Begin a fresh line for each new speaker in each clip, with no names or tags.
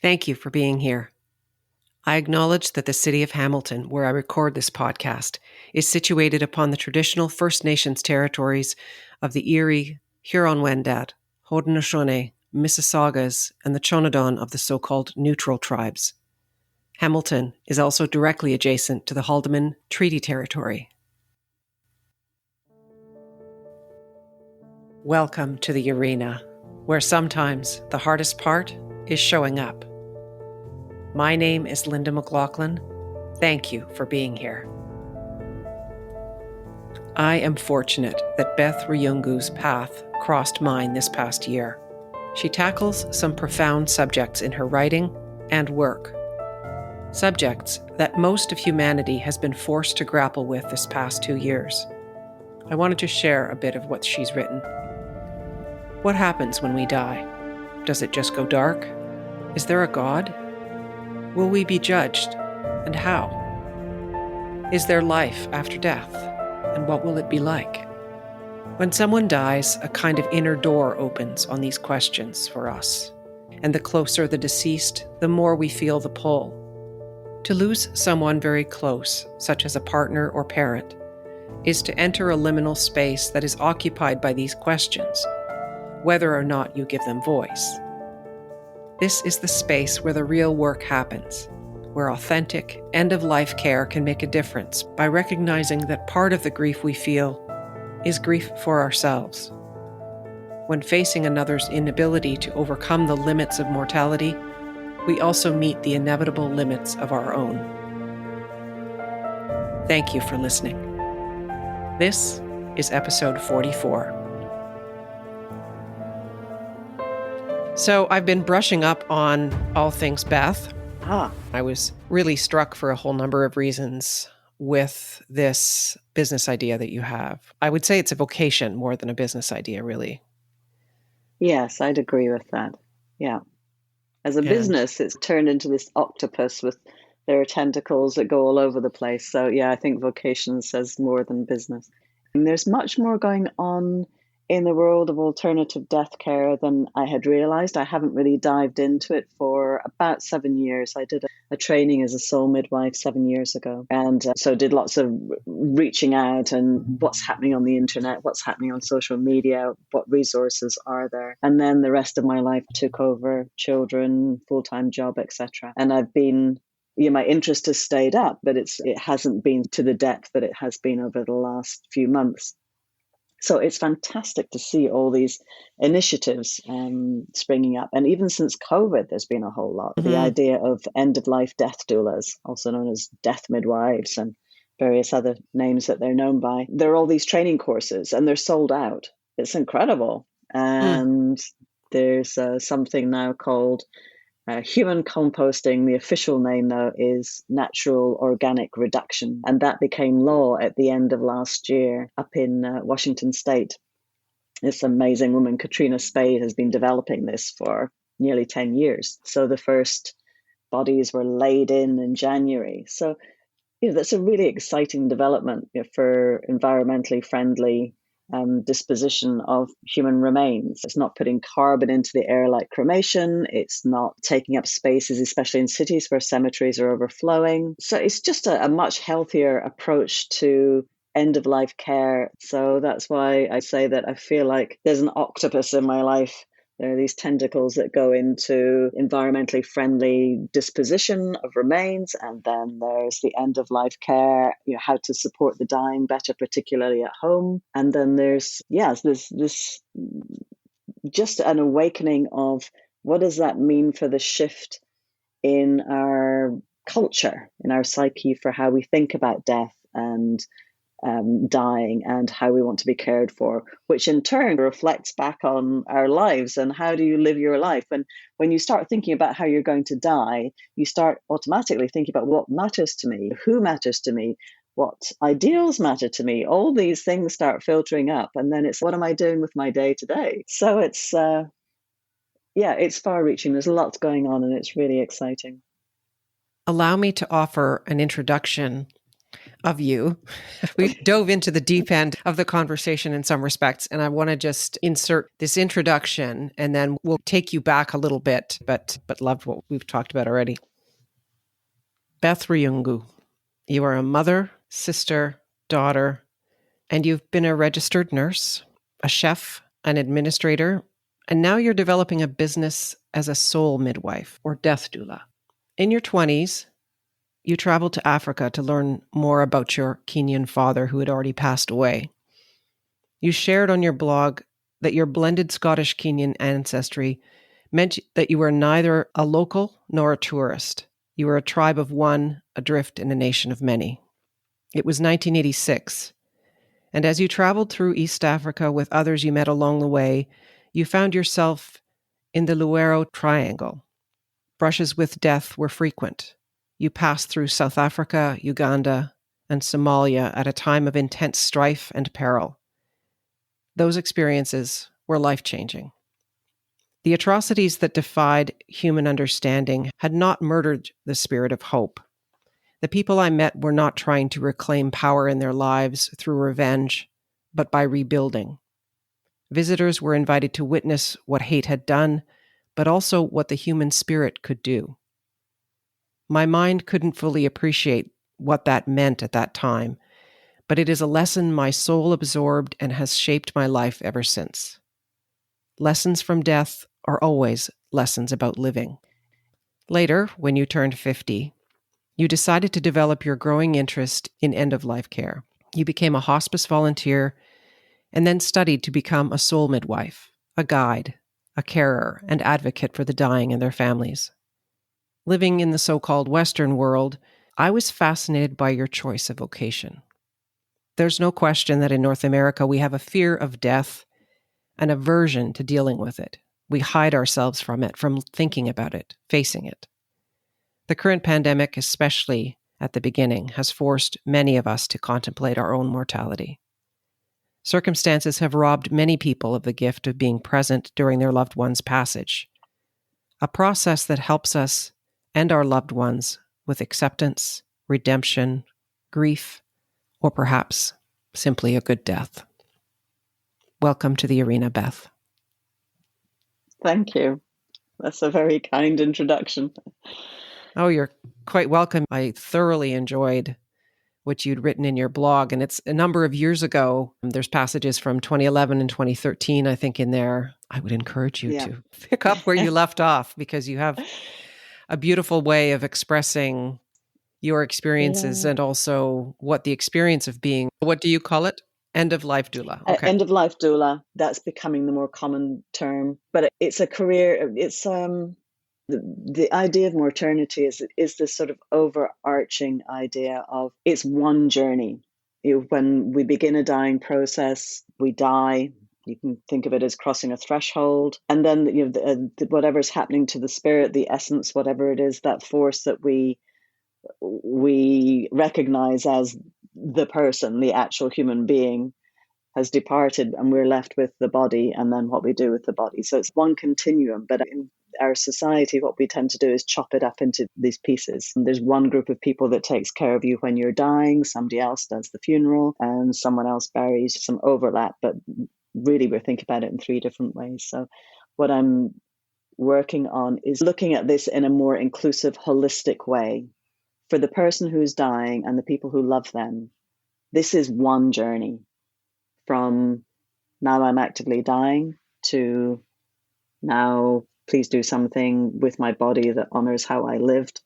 Thank you for being here. I acknowledge that the city of Hamilton, where I record this podcast, is situated upon the traditional First Nations territories of the Erie, Huron-Wendat, Haudenosaunee, Mississaugas, and the Chonodon of the so-called Neutral Tribes. Hamilton is also directly adjacent to the Haldimand Treaty Territory. Welcome to the arena, where sometimes the hardest part is showing up. My name is Linda McLaughlin. Thank you for being here. I am fortunate that Beth Riungu's path crossed mine this past year. She tackles some profound subjects in her writing and work. Subjects that most of humanity has been forced to grapple with this past 2 years. I wanted to share a bit of what she's written. What happens when we die? Does it just go dark? Is there a God? Will we be judged, and how? Is there life after death, and what will it be like? When someone dies, a kind of inner door opens on these questions for us, and the closer the deceased, the more we feel the pull. To lose someone very close, such as a partner or parent, is to enter a liminal space that is occupied by these questions, whether or not you give them voice. This is the space where the real work happens, where authentic, end-of-life care can make a difference by recognizing that part of the grief we feel is grief for ourselves. When facing another's inability to overcome the limits of mortality, we also meet the inevitable limits of our own. Thank you for listening. This is episode 44. So I've been brushing up on all things Beth. I was really struck for a whole number of reasons with this business idea that you have. I would say it's a vocation more than a business idea, really.
Yes, I'd agree with that. Yeah. As a business, it's turned into this octopus with their tentacles that go all over the place. So yeah, I think vocation says more than business. And there's much more going on in the world of alternative death care than I had realized. I haven't really dived into it for about 7 years. I did a training as a soul midwife 7 years ago. And so did lots of reaching out and what's happening on the internet, what's happening on social media, what resources are there. And then the rest of my life took over children, full-time job, etc. And I've been, my interest has stayed up, but it hasn't been to the depth that it has been over the last few months. So it's fantastic to see all these initiatives springing up. And even since COVID, there's been a whole lot. Mm-hmm. The idea of end-of-life death doulas, also known as death midwives and various other names that they're known by. There are all these training courses and they're sold out. It's incredible. And there's something now called human composting. The official name, though, is natural organic reduction. And that became law at the end of last year up in Washington State. This amazing woman, Katrina Spade, has been developing this for nearly 10 years. So the first bodies were laid in January. So, that's a really exciting development for environmentally friendly disposition of human remains. It's not putting carbon into the air like cremation. It's not taking up spaces, especially in cities where cemeteries are overflowing. So it's just a much healthier approach to end-of-life care. So that's why I say that I feel like there's an octopus in my life. There are these tentacles that go into environmentally friendly disposition of remains. And then there's the end-of-life care, how to support the dying better, particularly at home. And then there's this just an awakening of what does that mean for the shift in our culture, in our psyche, for how we think about death and dying and how we want to be cared for, which in turn reflects back on our lives and how do you live your life. And when you start thinking about how you're going to die, you start automatically thinking about what matters to me, who matters to me, what ideals matter to me. All these things start filtering up, and then it's what am I doing with my day to day? So it's it's far-reaching. There's lots going on, and it's really exciting.
Allow me to offer an introduction of you. We dove into the deep end of the conversation in some respects, and I want to just insert this introduction, and then we'll take you back a little bit, but loved what we've talked about already. Beth Riungu, you are a mother, sister, daughter, and you've been a registered nurse, a chef, an administrator, and now you're developing a business as a soul midwife or death doula. In your 20s, you traveled to Africa to learn more about your Kenyan father who had already passed away. You shared on your blog that your blended Scottish-Kenyan ancestry meant that you were neither a local nor a tourist. You were a tribe of one, adrift in a nation of many. It was 1986, and as you traveled through East Africa with others you met along the way, you found yourself in the Luwero Triangle. Brushes with death were frequent. You passed through South Africa, Uganda, and Somalia at a time of intense strife and peril. Those experiences were life-changing. The atrocities that defied human understanding had not murdered the spirit of hope. The people I met were not trying to reclaim power in their lives through revenge, but by rebuilding. Visitors were invited to witness what hate had done, but also what the human spirit could do. My mind couldn't fully appreciate what that meant at that time, but it is a lesson my soul absorbed and has shaped my life ever since. Lessons from death are always lessons about living. Later, when you turned 50, you decided to develop your growing interest in end-of-life care. You became a hospice volunteer and then studied to become a soul midwife, a guide, a carer, and advocate for the dying and their families. Living in the so-called Western world, I was fascinated by your choice of vocation. There's no question that in North America we have a fear of death, an aversion to dealing with it. We hide ourselves from it, from thinking about it, facing it. The current pandemic, especially at the beginning, has forced many of us to contemplate our own mortality. Circumstances have robbed many people of the gift of being present during their loved one's passage, a process that helps us and our loved ones with acceptance, redemption, grief, or perhaps simply a good death. Welcome to the arena, Beth.
Thank you. That's a very kind introduction.
Oh, you're quite welcome. I thoroughly enjoyed what you'd written in your blog, and it's a number of years ago. There's passages from 2011 and 2013, I think, in there. I would encourage you to pick up where you left off, because you have a beautiful way of expressing your experiences and also what the experience of being, what do you call it? End-of-life doula. Okay.
End-of-life doula, that's becoming the more common term, but it's a career. It's the idea of maternity is this sort of overarching idea of it's one journey. When we begin a dying process, we die. You can think of it as crossing a threshold, and then whatever's happening to the spirit, the essence, whatever it is, that force that we recognize as the person, the actual human being, has departed, and we're left with the body, and then what we do with the body. So it's one continuum, but in our society, what we tend to do is chop it up into these pieces. And there's one group of people that takes care of you when you're dying, somebody else does the funeral, and someone else buries. Some overlap, but really we're thinking about it in three different ways. So what I'm working on is looking at this in a more inclusive, holistic way. For the person who's dying and the people who love them, this is one journey. From now I'm actively dying to now please do something with my body that honors how I lived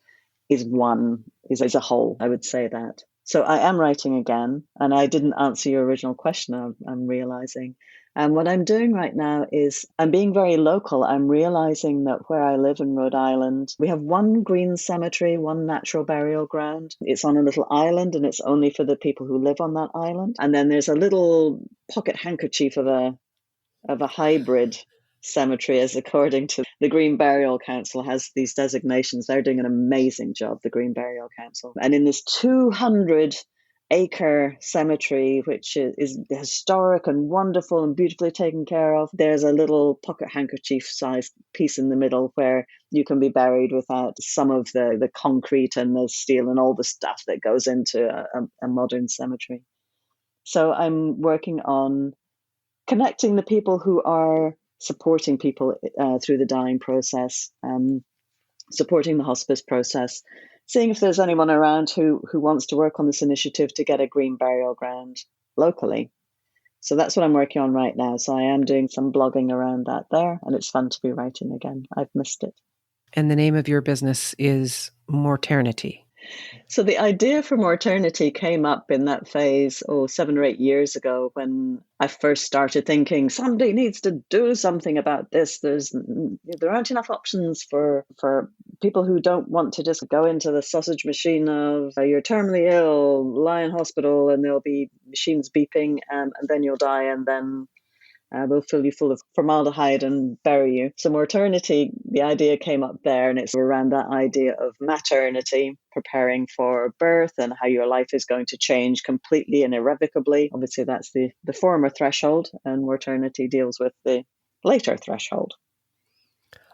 is a whole. I would say that. So I am writing again, and I didn't answer your original question, I'm realizing. And what I'm doing right now is I'm being very local. I'm realizing that where I live in Rhode Island, we have one green cemetery, one natural burial ground. It's on a little island, and it's only for the people who live on that island. And then there's a little pocket handkerchief of a hybrid cemetery, as according to the Green Burial Council has these designations. They're doing an amazing job, the Green Burial Council. And in this 200 acre cemetery, which is historic and wonderful and beautifully taken care of. There's a little pocket handkerchief-sized piece in the middle where you can be buried without some of the concrete and the steel and all the stuff that goes into a modern cemetery. So I'm working on connecting the people who are supporting people through the dying process, supporting the hospice process, seeing if there's anyone around who wants to work on this initiative to get a green burial ground locally. So that's what I'm working on right now. So I am doing some blogging around that there, and it's fun to be writing again. I've missed it.
And the name of your business is Mortality.
So the idea for Mortality came up in that phase, 7 or 8 years ago, when I first started thinking somebody needs to do something about this. There aren't enough options for people who don't want to just go into the sausage machine of you're terminally ill, lie in hospital, and there'll be machines beeping, and then you'll die, and then they'll fill you full of formaldehyde and bury you. So Mortality, the idea came up there, and it's around that idea of maternity, preparing for birth and how your life is going to change completely and irrevocably. Obviously, that's the former threshold, and Mortality deals with the later threshold.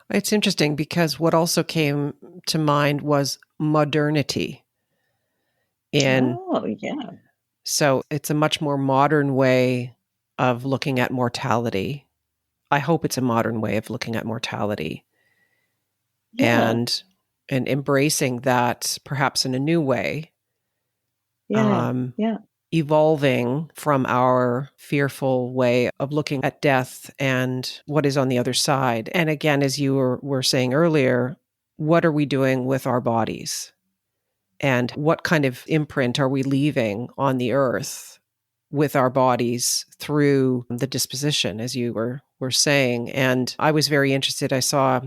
It's interesting because what also came to mind was modernity.
Oh, yeah.
So it's a much more modern way of looking at mortality. I hope it's a modern way of looking at mortality.
Yeah.
And embracing that perhaps in a new way.
Yeah.
Evolving from our fearful way of looking at death and what is on the other side. And again, as you were saying earlier, what are we doing with our bodies? And what kind of imprint are we leaving on the earth with our bodies through the disposition, as you were saying? And I was very interested. I saw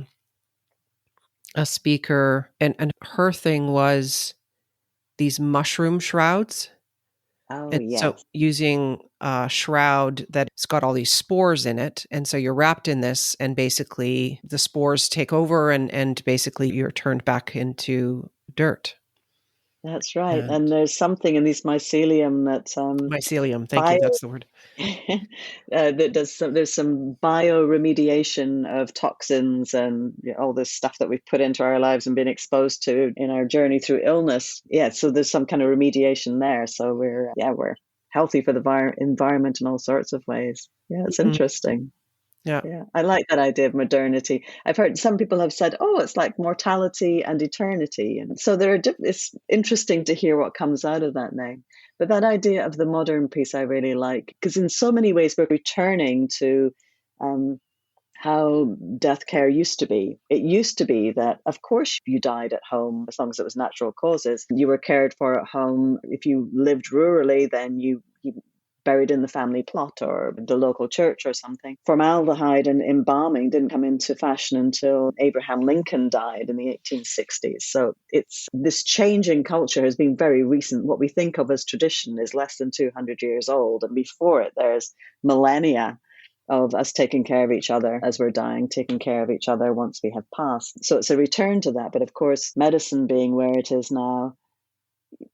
a speaker, and her thing was these mushroom shrouds.
Oh,
And
yes.
so using a shroud that's got all these spores in it. And so you're wrapped in this, and basically the spores take over, and basically you're turned back into dirt.
That's right.
And
And there's something in these mycelium that
mycelium, thank you, that's the word.
that there's some bioremediation of toxins and all this stuff that we've put into our lives and been exposed to in our journey through illness. Yeah, so there's some kind of remediation there. So we're healthy for the environment in all sorts of ways. Yeah, it's interesting.
Yeah.
Yeah, I like that idea of modernity. I've heard some people have said, "Oh, it's like mortality and eternity," and so it's interesting to hear what comes out of that name. But that idea of the modern piece, I really like, because in so many ways we're returning to how death care used to be. It used to be that, of course, you died at home as long as it was natural causes. You were cared for at home. If you lived rurally, then you buried in the family plot or the local church or something. Formaldehyde and embalming didn't come into fashion until Abraham Lincoln died in the 1860s. So it's this change in culture has been very recent. What we think of as tradition is less than 200 years old. And before it, there's millennia of us taking care of each other as we're dying, taking care of each other once we have passed. So it's a return to that. But of course, medicine being where it is now,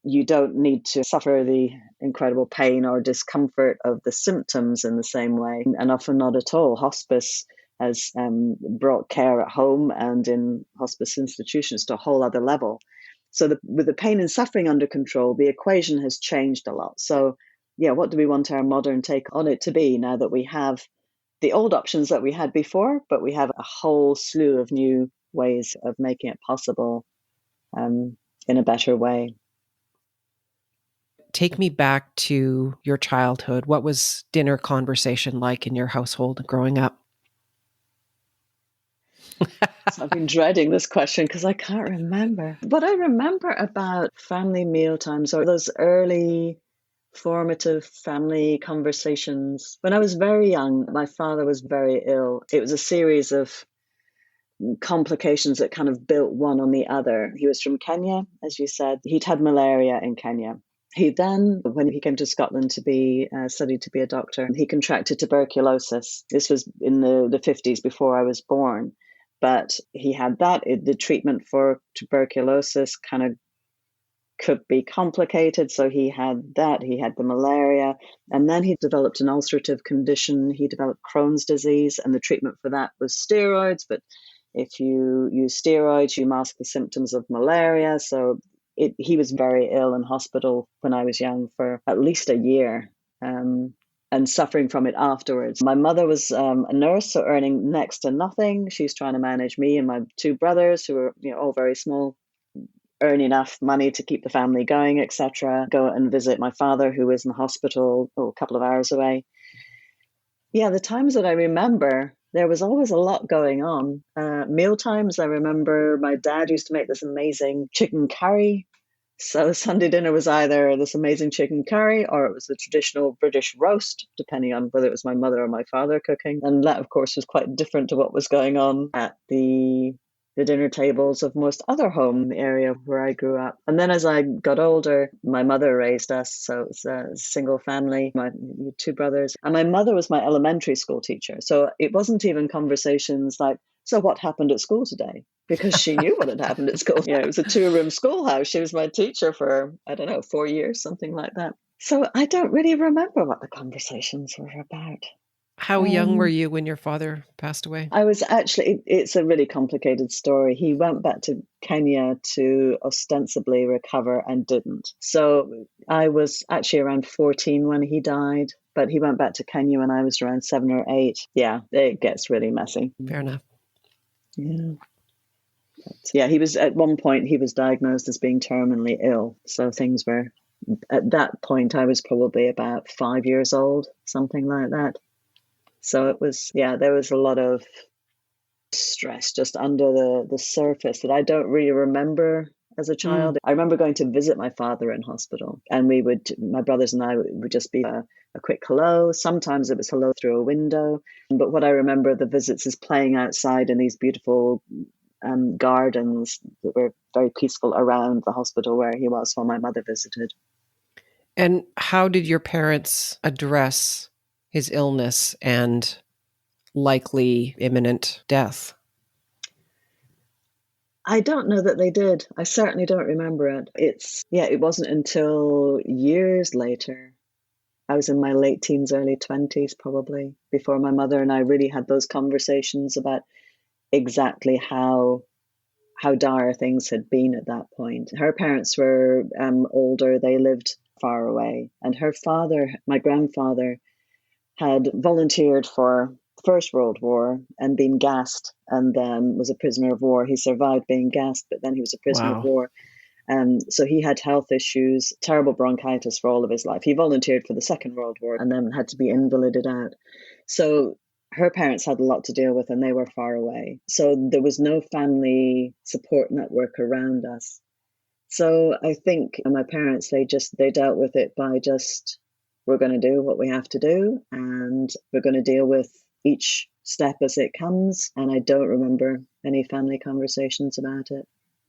you don't need to suffer the incredible pain or discomfort of the symptoms in the same way, and often not at all. Hospice has brought care at home and in hospice institutions to a whole other level. So with the pain and suffering under control, the equation has changed a lot. So what do we want our modern take on it to be now that we have the old options that we had before, but we have a whole slew of new ways of making it possible in a better way?
Take me back to your childhood. What was dinner conversation like in your household growing up?
So I've been dreading this question because I can't remember. What I remember about family meal times or those early formative family conversations. When I was very young, my father was very ill. It was a series of complications that kind of built one on the other. He was from Kenya, as you said. He'd had malaria in Kenya. He then, when he came to Scotland to be studied to be a doctor, he contracted tuberculosis. This was in the 50s before I was born. But he had that. The treatment for tuberculosis kind of could be complicated. So he had that, he had the malaria, and then he developed an ulcerative condition. He developed Crohn's disease, and the treatment for that was steroids. But if you use steroids, you mask the symptoms of malaria. So he was very ill in hospital when I was young for at least a year. And suffering from it afterwards. My mother was a nurse, so earning next to nothing. She's trying to manage me and my two brothers, who were all very small, earn enough money to keep the family going, etc. Go and visit my father, who was in the hospital a couple of hours away. Yeah, the times that I remember, there was always a lot going on. Meal times, I remember my dad used to make this amazing chicken curry. So Sunday dinner was either this amazing chicken curry or it was the traditional British roast, depending on whether it was my mother or my father cooking. And that, of course, was quite different to what was going on at the dinner tables of most other home in the area where I grew up. And then as I got older, my mother raised us. So it was a single family, my two brothers. And my mother was my elementary school teacher. So it wasn't even conversations like, so what happened at school today? Because she knew what had happened at school. It was a 2-room schoolhouse. She was my teacher for, 4 years, something like that. So I don't really remember what the conversations were about.
How young were you when your father passed away?
I was actually, it's a really complicated story. He went back to Kenya to ostensibly recover and didn't. So I was actually around 14 when he died, but he went back to Kenya when I was around 7 or 8. Yeah, it gets really messy.
Fair enough.
Yeah. Yeah, he was at one point, he was diagnosed as being terminally ill. So things were, at that point, I was probably about 5 years old, something like that. So it was, there was a lot of stress just under the surface that I don't really remember as a child. I remember going to visit my father in hospital, and my brothers and I would just be a quick hello. Sometimes it was hello through a window. But what I remember the visits is playing outside in these beautiful gardens that were very peaceful around the hospital where he was while my mother visited.
And how did your parents address his illness and likely imminent death?
I don't know that they did. I certainly don't remember it. It wasn't until years later, I was in my late teens, early 20s probably, before my mother and I really had those conversations about exactly how dire things had been at that point. Her parents were older, they lived far away. And her father, my grandfather, had volunteered for the First World War and been gassed and then was a prisoner of war. He survived being gassed, but then he was a prisoner of war. So he had health issues, terrible bronchitis for all of his life. He volunteered for the Second World War and then had to be invalided out. So her parents had a lot to deal with and they were far away. So there was no family support network around us. So I think my parents, they dealt with it by just, we're going to do what we have to do and we're going to deal with each step as it comes. And I don't remember any family conversations about it.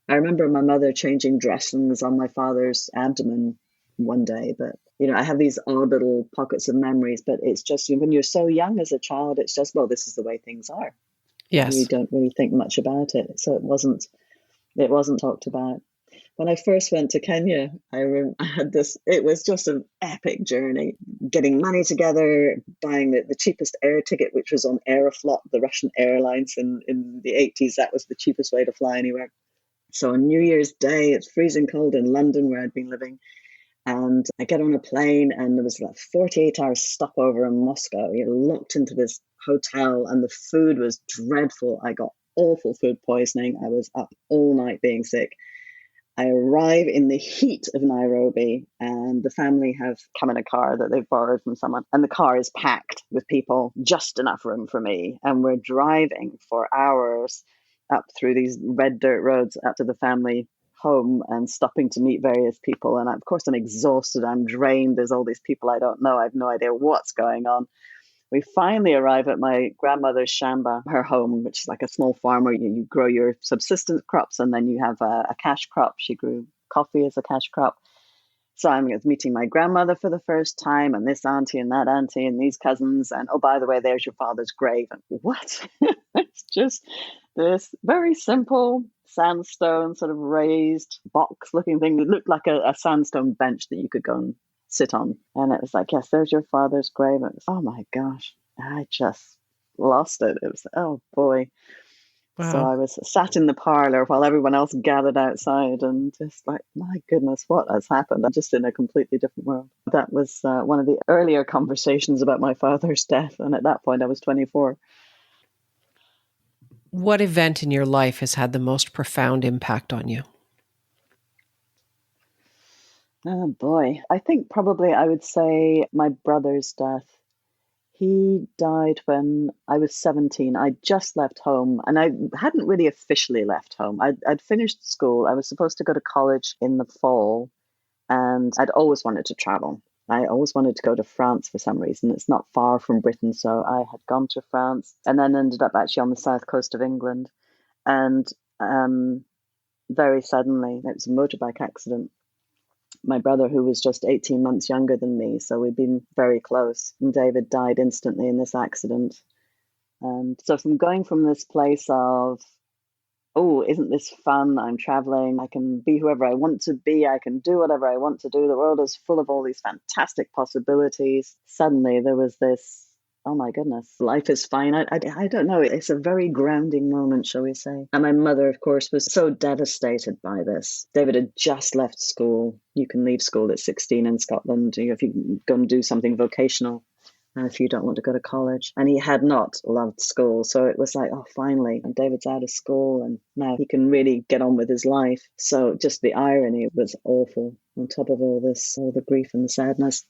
I remember my mother changing dressings on my father's abdomen one day, but I have these odd little pockets of memories, but it's just when you're so young as a child, it's just, well, this is the way things are.
Yes.
You don't really think much about it. So it wasn't talked about. When I first went to Kenya, I had this, it was just an epic journey, getting money together, buying the cheapest air ticket, which was on Aeroflot, the Russian airlines in the 80s. That was the cheapest way to fly anywhere. So on New Year's Day, it's freezing cold in London where I'd been living. And I get on a plane and there was a 48-hour stopover in Moscow. You're locked into this hotel and the food was dreadful. I got awful food poisoning. I was up all night being sick. I arrive in the heat of Nairobi and the family have come in a car that they've borrowed from someone. And the car is packed with people, just enough room for me. And we're driving for hours up through these red dirt roads up to the family home and stopping to meet various people. And of course, I'm exhausted. I'm drained. There's all these people I don't know. I have no idea what's going on. We finally arrive at my grandmother's shamba, her home, which is like a small farm where you grow your subsistence crops and then you have a cash crop. She grew coffee as a cash crop. So I'm meeting my grandmother for the first time, and this auntie and that auntie and these cousins. And oh, by the way, there's your father's grave. And what? It's just this very simple sandstone sort of raised box looking thing that looked like a sandstone bench that you could go and sit on. And it was like, yes, there's your father's grave. And it was, oh my gosh, I just lost it. It was, oh boy. So
Wow.
I was sat in the parlor while everyone else gathered outside and just like, my goodness, what has happened? I'm just in a completely different world. That was one of the earlier conversations about my father's death. And at that point, I was 24.
What event in your life has had the most profound impact on you?
Oh boy. I think probably I would say my brother's death. He died when I was 17. I just left home and I hadn't really officially left home. I'd finished school. I was supposed to go to college in the fall and I'd always wanted to travel. I always wanted to go to France for some reason. It's not far from Britain. So I had gone to France and then ended up actually on the south coast of England. And very suddenly, it was a motorbike accident. My brother, who was just 18 months younger than me, so we'd been very close, and David died instantly in this accident. And so from going from this place of, oh, isn't this fun? I'm traveling. I can be whoever I want to be. I can do whatever I want to do. The world is full of all these fantastic possibilities. Suddenly there was this, oh my goodness, life is finite. I don't know. It's a very grounding moment, shall we say. And my mother, of course, was so devastated by this. David had just left school. You can leave school at 16 in Scotland if you go and do something vocational. If you don't want to go to college. And he had not loved school. So it was like, oh, finally, and David's out of school and now he can really get on with his life. So just the irony was awful on top of all this, all the grief and the sadness.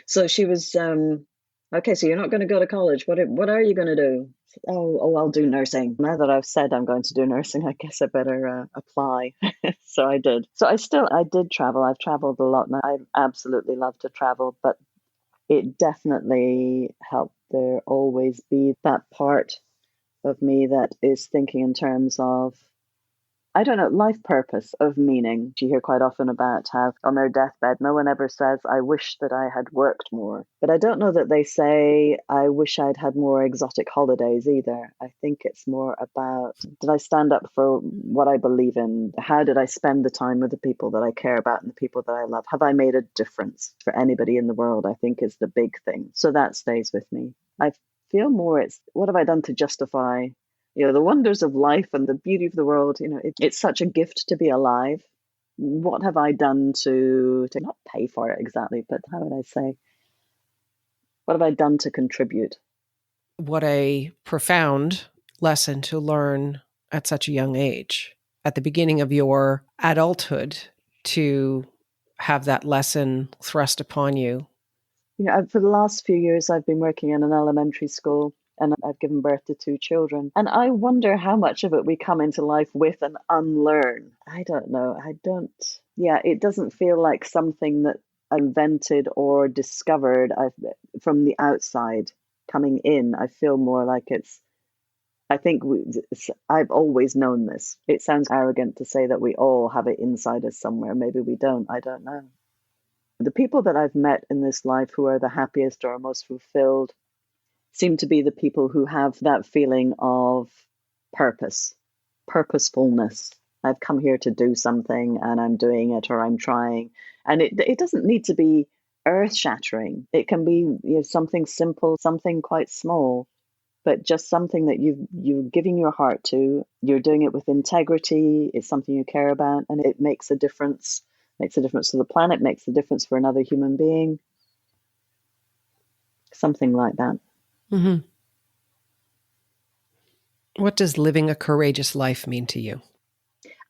So she was, okay, so you're not going to go to college. What are you going to do? Oh, I'll do nursing. Now that I've said I'm going to do nursing, I guess I better apply. So I did. So I did travel. I've traveled a lot and I absolutely love to travel, but it definitely helped there always be that part of me that is thinking in terms of, I don't know, life purpose, of meaning. You hear quite often about how on their deathbed, no one ever says, I wish that I had worked more. But I don't know that they say, I wish I'd had more exotic holidays either. I think it's more about, did I stand up for what I believe in? How did I spend the time with the people that I care about and the people that I love? Have I made a difference for anybody in the world? I think is the big thing. So that stays with me. I feel more it's, what have I done to justify the wonders of life and the beauty of the world? It's such a gift to be alive. What have I done to not pay for it exactly, but how would I say, what have I done to contribute?
What a profound lesson to learn at such a young age, at the beginning of your adulthood, to have that lesson thrust upon you.
For the last few years, I've been working in an elementary school and I've given birth to 2 children. And I wonder how much of it we come into life with and unlearn. I don't know. It doesn't feel like something that I invented or discovered from the outside coming in. I feel more like I've always known this. It sounds arrogant to say that we all have it inside us somewhere. Maybe we don't. I don't know. The people that I've met in this life who are the happiest or most fulfilled seem to be the people who have that feeling of purpose, purposefulness. I've come here to do something and I'm doing it or I'm trying. And it doesn't need to be earth shattering. It can be something simple, something quite small, but just something that you're giving your heart to. You're doing it with integrity. It's something you care about and it makes a difference. Makes a difference to the planet, makes a difference for another human being. Something like that.
Mm-hmm. What does living a courageous life mean to you?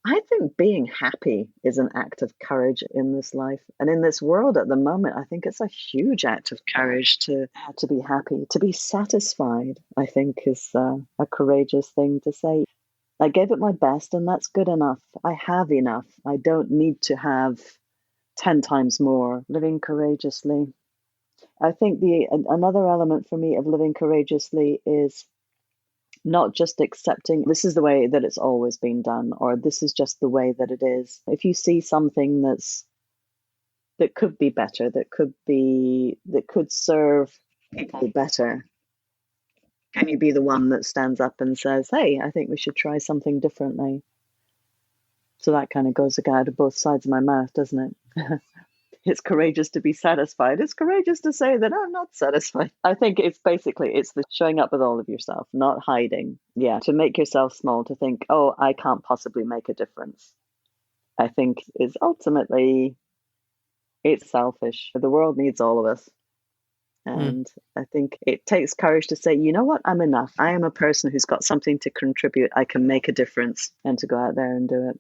I think being happy is an act of courage in this life. And in this world at the moment, I think it's a huge act of courage to be happy, to be satisfied, I think is a courageous thing to say. I gave it my best and that's good enough. I have enough. I don't need to have 10 times more. Living courageously. I think another element for me of living courageously is not just accepting this is the way that it's always been done, or this is just the way that it is. If you see something that's that could be better, that could serve people better? Can you be the one that stands up and says, hey, I think we should try something differently? So that kind of goes out of both sides of my mouth, doesn't it? It's courageous to be satisfied. It's courageous to say that I'm not satisfied. I think it's the showing up with all of yourself, not hiding. Yeah, to make yourself small, to think, oh, I can't possibly make a difference. I think is ultimately, it's selfish. The world needs all of us. And I think it takes courage to say, you know what, I'm enough. I am a person who's got something to contribute. I can make a difference, and to go out there and do it.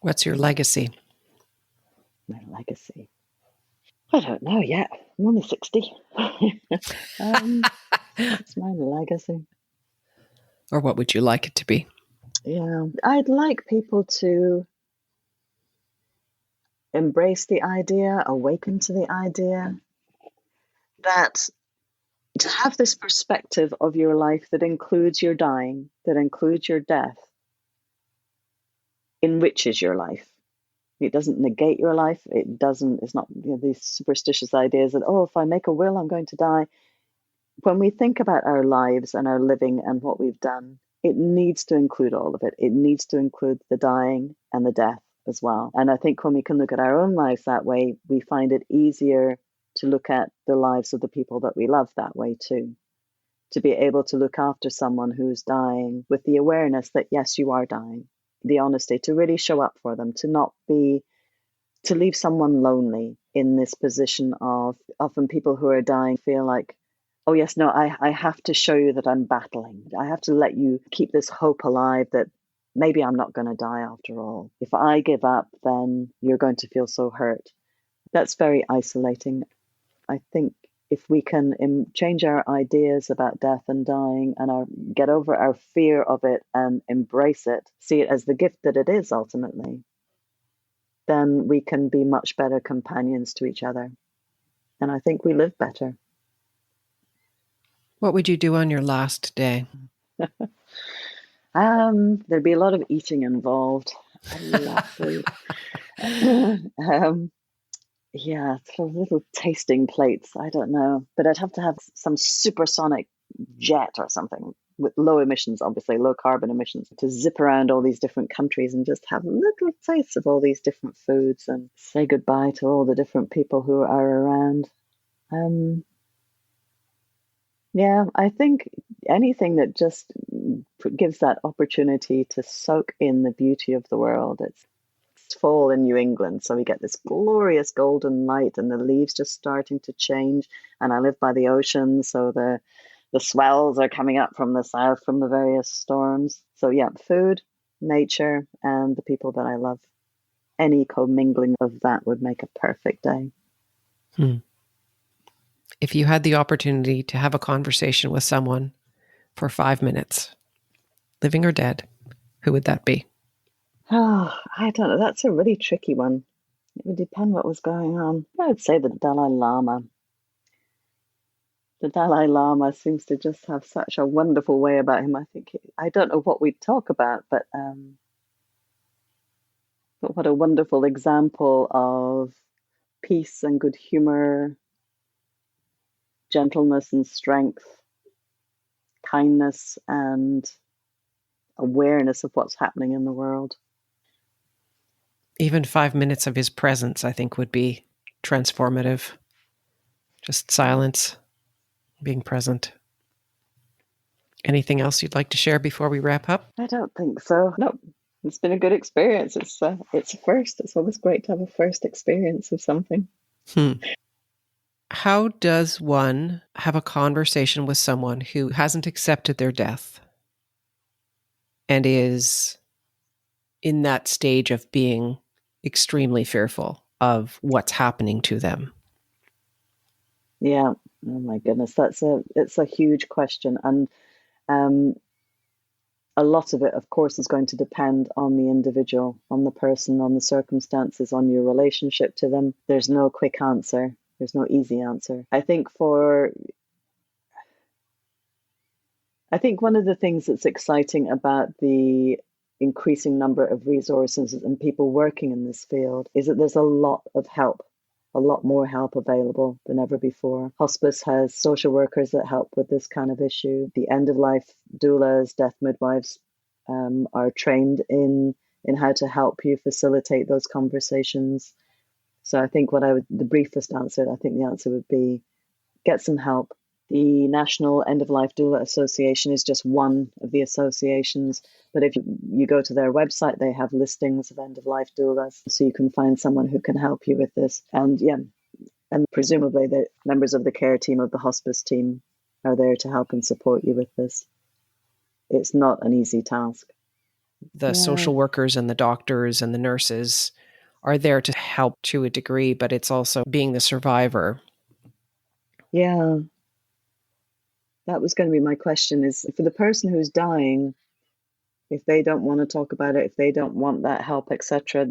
What's your legacy?
My legacy? I don't know yet. I'm only 60. What's my legacy?
Or what would you like it to be?
Yeah, I'd like people to embrace the idea, awaken to the idea that to have this perspective of your life that includes your dying, that includes your death, enriches your life. It doesn't negate your life. It's not these superstitious ideas that, oh, if I make a will, I'm going to die. When we think about our lives and our living and what we've done, it needs to include all of it. It needs to include the dying and the death as well. And I think when we can look at our own lives that way, we find it easier to look at the lives of the people that we love that way too. To be able to look after someone who's dying with the awareness that, yes, you are dying. The honesty to really show up for them, to leave someone lonely in this position of, often people who are dying feel like, oh yes, no, I have to show you that I'm battling. I have to let you keep this hope alive that maybe I'm not going to die after all. If I give up, then you're going to feel so hurt. That's very isolating. I think if we can change our ideas about death and dying and get over our fear of it and embrace it, see it as the gift that it is ultimately, then we can be much better companions to each other. And I think we live better.
What would you do on your last day?
There'd be a lot of eating involved. I love food. Yeah, sort of little tasting plates. I don't know, but I'd have to have some supersonic jet or something with low emissions, obviously low carbon emissions, to zip around all these different countries and just have little tastes of all these different foods and say goodbye to all the different people who are around. Yeah, I think anything that just gives that opportunity to soak in the beauty of the world. It's fall in New England, so we get this glorious golden light and the leaves just starting to change. And I live by the ocean, so the swells are coming up from the south from the various storms. So yeah, food, nature, and the people that I love. Any commingling of that would make a perfect day.
If you had the opportunity to have a conversation with someone for 5 minutes, living or dead, who would that be?
Oh, I don't know. That's a really tricky one. It would depend what was going on. I would say the Dalai Lama. The Dalai Lama seems to just have such a wonderful way about him. I don't know what we'd talk about, but what a wonderful example of peace and good humor, gentleness and strength, kindness and awareness of what's happening in the world.
Even 5 minutes of his presence, I think, would be transformative. Just silence, being present. Anything else you'd like to share before we wrap up?
I don't think so. Nope. It's been a good experience. It's a first. It's always great to have a first experience of something.
How does one have a conversation with someone who hasn't accepted their death and is in that stage of being extremely fearful of what's happening to them?
Yeah. Oh my goodness. It's a huge question. And a lot of it, of course, is going to depend on the individual, on the person, on the circumstances, on your relationship to them. There's no quick answer. There's no easy answer. I think one of the things that's exciting about the increasing number of resources and people working in this field is that there's a lot of help a lot more help available than ever before. Hospice has social workers that help with this kind of issue. The end-of-life doulas, death midwives, are trained in how to help you facilitate those conversations. So I think the briefest answer, I think the answer would be get some help. The National End-of-Life Doula Association is just one of the associations. But if you go to their website, they have listings of end-of-life doulas. So you can find someone who can help you with this. And presumably the members of the care team of the hospice team are there to help and support you with this. It's not an easy task.
The social workers and the doctors and the nurses are there to help to a degree, but it's also being the survivor.
Yeah. That was going to be my question, is for the person who's dying, if they don't want to talk about it, if they don't want that help, etc.,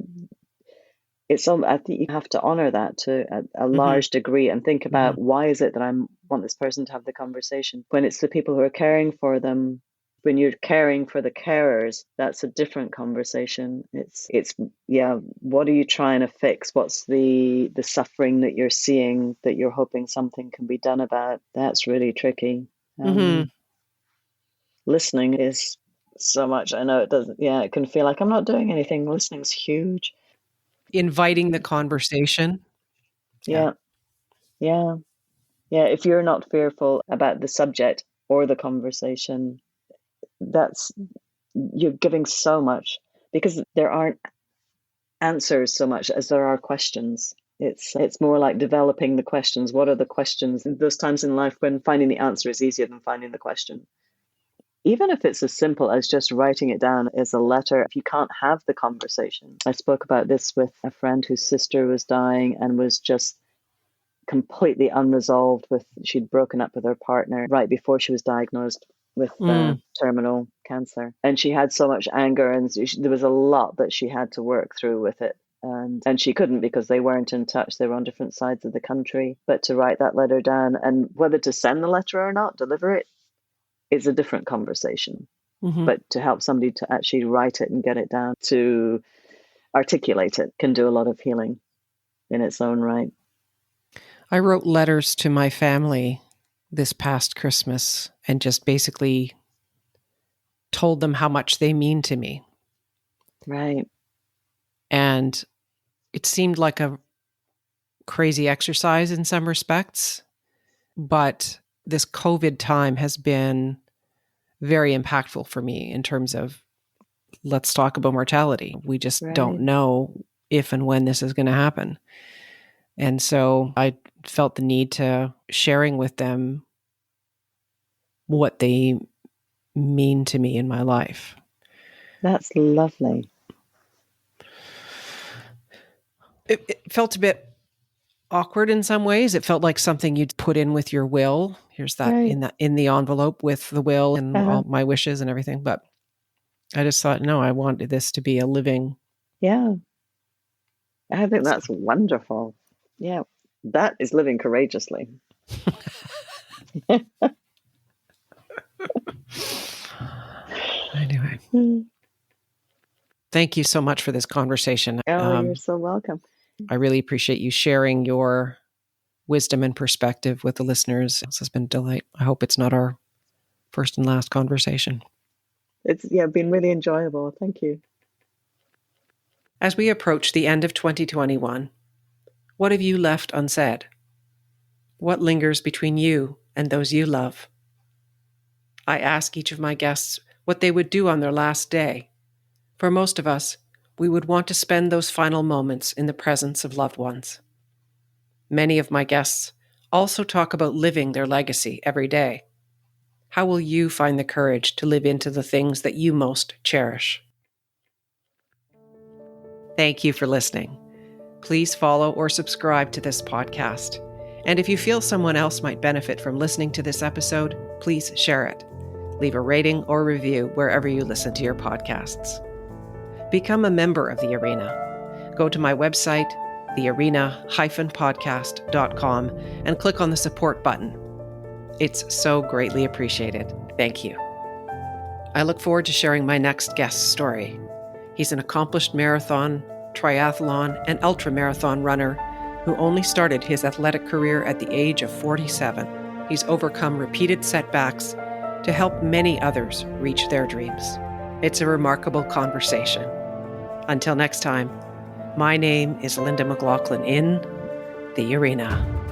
I think you have to honor that to a large degree and think about why is it that I want this person to have the conversation. When it's the people who are caring for them, when you're caring for the carers, that's a different conversation. It's what are you trying to fix? What's the suffering that you're seeing that you're hoping something can be done about? That's really tricky. Listening is so much. I know it doesn't. Yeah, it can feel like I'm not doing anything. Listening's huge.
Inviting the conversation.
Yeah. If you're not fearful about the subject or the conversation, you're giving so much, because there aren't answers so much as there are questions. It's more like developing the questions. What are the questions? Those times in life when finding the answer is easier than finding the question. Even if it's as simple as just writing it down as a letter, if you can't have the conversation. I spoke about this with a friend whose sister was dying and was just completely unresolved she'd broken up with her partner right before she was diagnosed with terminal cancer. And she had so much anger, and there was a lot that she had to work through with it. And she couldn't, because they weren't in touch. They were on different sides of the country. But to write that letter down, and whether to send the letter or not, deliver it, is a different conversation. But to help somebody to actually write it and get it down, to articulate it, can do a lot of healing in its own right.
I wrote letters to my family this past Christmas and just basically told them how much they mean to me.
Right.
And it seemed like a crazy exercise in some respects, but this COVID time has been very impactful for me in terms of, let's talk about mortality. We just don't know if and when this is going to happen. And so I felt the need to sharing with them what they mean to me in my life.
That's lovely.
It felt a bit awkward in some ways. It felt like something you'd put in with your will. Here's that in the envelope with the will and all my wishes and everything. But I just thought, no, I wanted this to be a living.
Yeah. I think that's wonderful. Yeah. That is living courageously.
Anyway. Thank you so much for this conversation.
Oh, you're so welcome.
I really appreciate you sharing your wisdom and perspective with the listeners. This has been a delight. I hope it's not our first and last conversation.
It's been really enjoyable. Thank you.
As we approach the end of 2021, what have you left unsaid? What lingers between you and those you love? I ask each of my guests what they would do on their last day. For most of us, we would want to spend those final moments in the presence of loved ones. Many of my guests also talk about living their legacy every day. How will you find the courage to live into the things that you most cherish? Thank you for listening. Please follow or subscribe to this podcast. And if you feel someone else might benefit from listening to this episode, please share it. Leave a rating or review wherever you listen to your podcasts. Become a member of The Arena. Go to my website, thearena-podcast.com, and click on the support button. It's so greatly appreciated. Thank you. I look forward to sharing my next guest's story. He's an accomplished marathon, triathlon, and ultramarathon runner who only started his athletic career at the age of 47. He's overcome repeated setbacks to help many others reach their dreams. It's a remarkable conversation. Until next time, my name is Linda McLaughlin in The Arena.